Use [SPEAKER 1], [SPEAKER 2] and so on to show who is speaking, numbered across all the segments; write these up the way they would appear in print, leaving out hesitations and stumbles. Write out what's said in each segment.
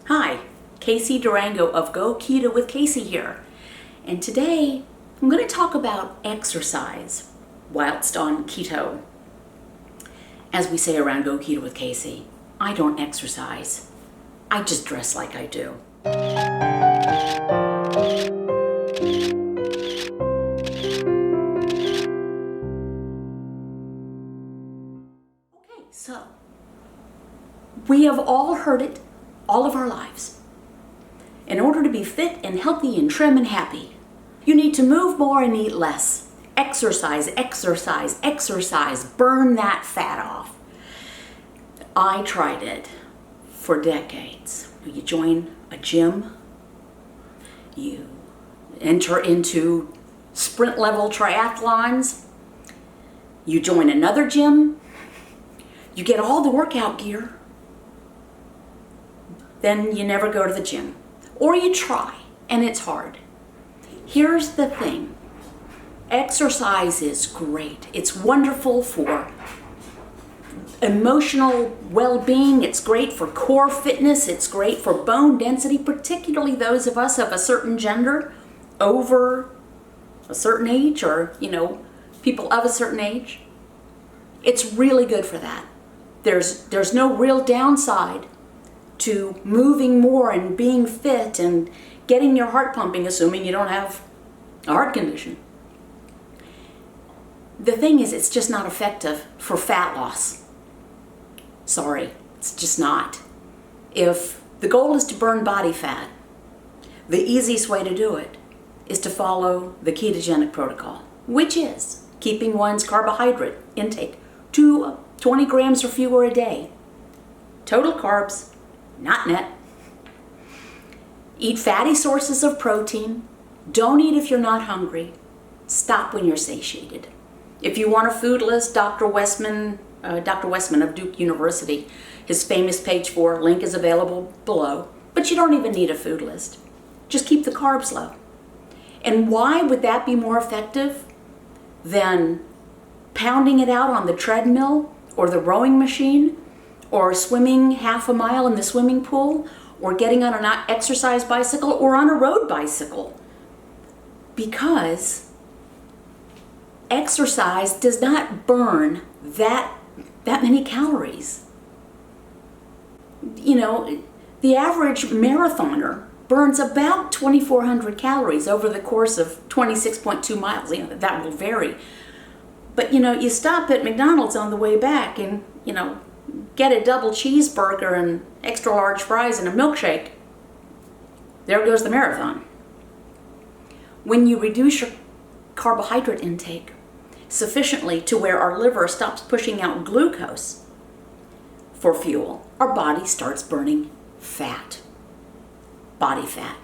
[SPEAKER 1] Hi, Casey Durango of Go Keto with Casey here. And today I'm going to talk about exercise whilst on keto. As we say around Go Keto with Casey, I don't exercise. I just dress like I do. Okay, so we have all heard it all of our lives. In order to be fit and healthy and trim and happy, you need to move more and eat less. Exercise, exercise, exercise. Burn that fat off. I tried it for decades. You join a gym, you enter into sprint level triathlons, you join another gym, you get all the workout gear, then you never go to the gym. Or you try, and it's hard. Here's the thing. Exercise is great. It's wonderful for emotional well-being. It's great for core fitness. It's great for bone density, particularly those of us of a certain gender, over a certain age, or, people of a certain age. It's really good for that. There's no real downside to moving more and being fit and getting your heart pumping, assuming you don't have a heart condition. The thing is, it's just not effective for fat loss. Sorry, it's just not. If the goal is to burn body fat, the easiest way to do it is to follow the ketogenic protocol, which is keeping one's carbohydrate intake to 20 grams or fewer a day. Total carbs, not net. Eat fatty sources of protein. Don't eat if you're not hungry. Stop when you're satiated. If you want a food list, Dr. Westman of Duke University, his famous page 4 link is available below. But you don't even need a food list. Just keep the carbs low. And why would that be more effective than pounding it out on the treadmill or the rowing machine, or swimming half a mile in the swimming pool, or getting on an exercise bicycle, or on a road bicycle? Because exercise does not burn that many calories. The average marathoner burns about 2,400 calories over the course of 26.2 miles. That will vary. But, you stop at McDonald's on the way back and, get a double cheeseburger and extra large fries and a milkshake. There goes the marathon. When you reduce your carbohydrate intake sufficiently to where our liver stops pushing out glucose for fuel, our body starts burning fat, body fat.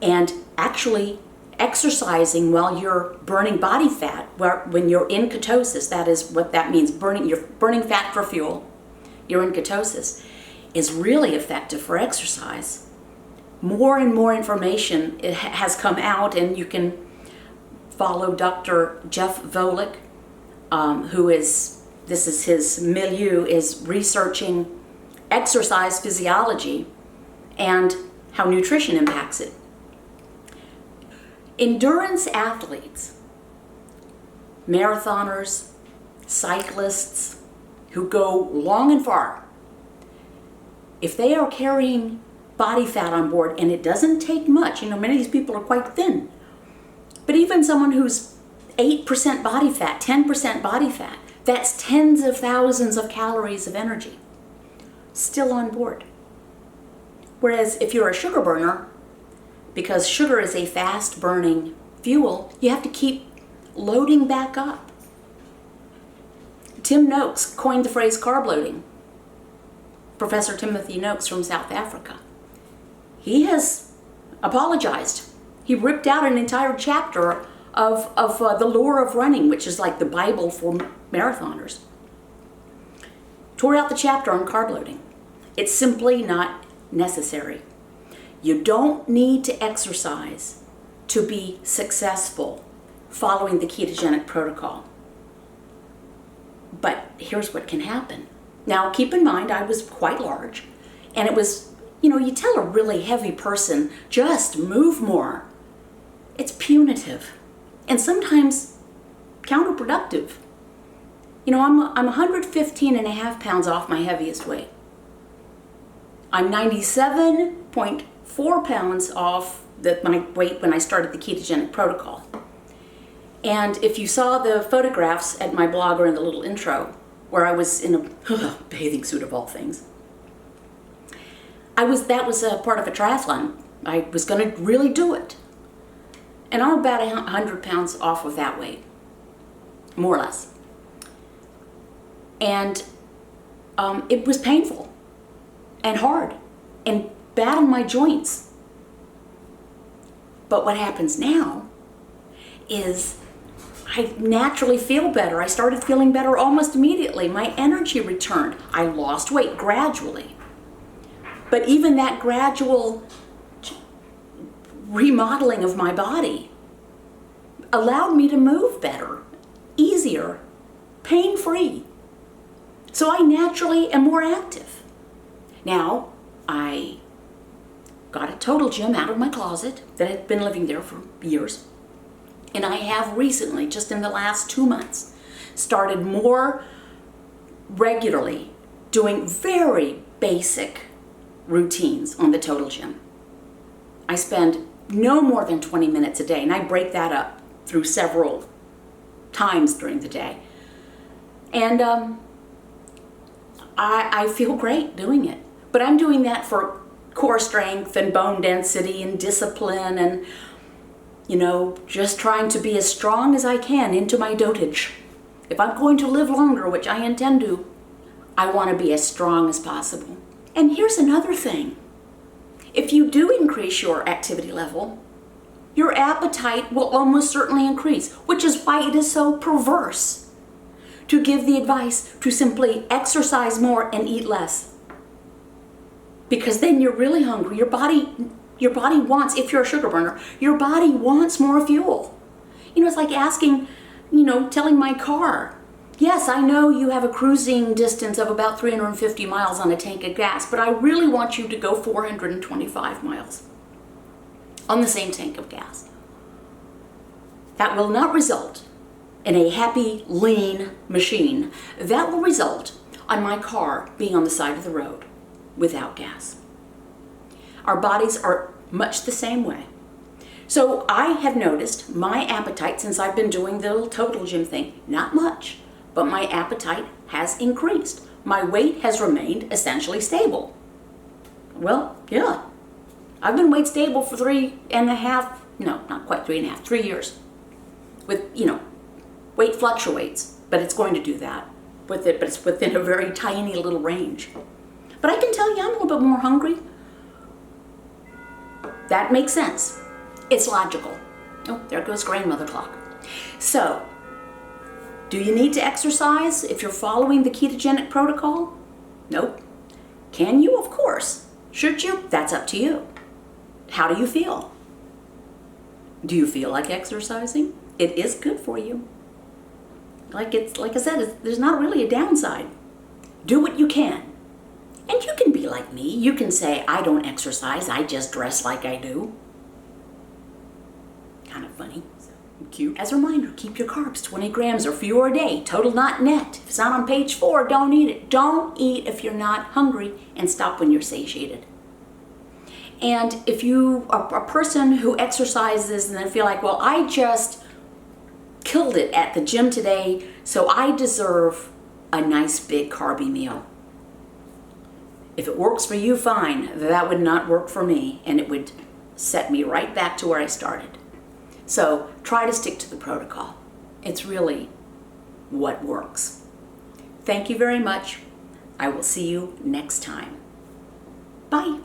[SPEAKER 1] And actually, exercising while you're burning body fat, when you're in ketosis, that is what that means, you're burning fat for fuel, you're in ketosis, is really effective for exercise. More and more information has come out, and you can follow Dr. Jeff Volek, this is his milieu, is researching exercise physiology and how nutrition impacts it. Endurance athletes, marathoners, cyclists who go long and far, if they are carrying body fat on board, and it doesn't take much, many of these people are quite thin, but even someone who's 8% body fat, 10% body fat, that's tens of thousands of calories of energy still on board. Whereas if you're a sugar burner, because sugar is a fast-burning fuel, you have to keep loading back up. Tim Noakes coined the phrase carb loading. Professor Timothy Noakes from South Africa. He has apologized. He ripped out an entire chapter of the lore of running, which is like the Bible for marathoners. Tore out the chapter on carb loading. It's simply not necessary. You don't need to exercise to be successful following the ketogenic protocol. But here's what can happen. Now, keep in mind, I was quite large, And it was, you tell a really heavy person, just move more. It's punitive and sometimes counterproductive. I'm 115 and a half pounds off my heaviest weight. I'm 97.4 pounds off my weight when I started the ketogenic protocol. And if you saw the photographs at my blog or in the little intro, where I was in a bathing suit of all things, that was a part of a triathlon. I was going to really do it. And I'm about 100 pounds off of that weight, more or less. And it was painful and hard and bad on my joints. But what happens now is I naturally feel better. I started feeling better almost immediately. My energy returned. I lost weight gradually. But even that gradual remodeling of my body allowed me to move better, easier, pain-free. So I naturally am more active. Now, I got a total gym out of my closet that had been living there for years. And I have recently, just in the last 2 months, started more regularly doing very basic routines on the total gym. I spend no more than 20 minutes a day, and I break that up through several times during the day. And I feel great doing it. But I'm doing that for core strength and bone density and discipline and, just trying to be as strong as I can into my dotage. If I'm going to live longer, which I intend to, I want to be as strong as possible. And here's another thing. If you do increase your activity level, your appetite will almost certainly increase, which is why it is so perverse to give the advice to simply exercise more and eat less. Because then you're really hungry. Your body wants, if you're a sugar burner, your body wants more fuel. It's like asking, telling my car, yes, I know you have a cruising distance of about 350 miles on a tank of gas, but I really want you to go 425 miles on the same tank of gas. That will not result in a happy, lean machine. That will result on my car being on the side of the road without gas. Our bodies are much the same way. So I have noticed my appetite since I've been doing the little total gym thing, not much, but my appetite has increased. My weight has remained essentially stable. Well, yeah. I've been weight stable for 3.5, no, not quite 3.5, 3 years. With, weight fluctuates, but it's going to do that with it, but it's within a very tiny little range. But I can tell you I'm a little bit more hungry. That makes sense. It's logical. Oh, there goes grandmother clock. So, do you need to exercise if you're following the ketogenic protocol? Nope. Can you? Of course. Should you? That's up to you. How do you feel? Do you feel like exercising? It is good for you. Like I said, there's not really a downside. Do what you can. And you can be like me. You can say, I don't exercise, I just dress like I do. Kind of funny. Cute. As a reminder, keep your carbs 20 grams or fewer a day, total not net. If it's not on page 4, don't eat it. Don't eat if you're not hungry, and stop when you're satiated. And if you are a person who exercises and then feel like, well, I just killed it at the gym today, so I deserve a nice big carby meal. If it works for you, fine. That would not work for me, and it would set me right back to where I started. So try to stick to the protocol. It's really what works. Thank you very much. I will see you next time. Bye.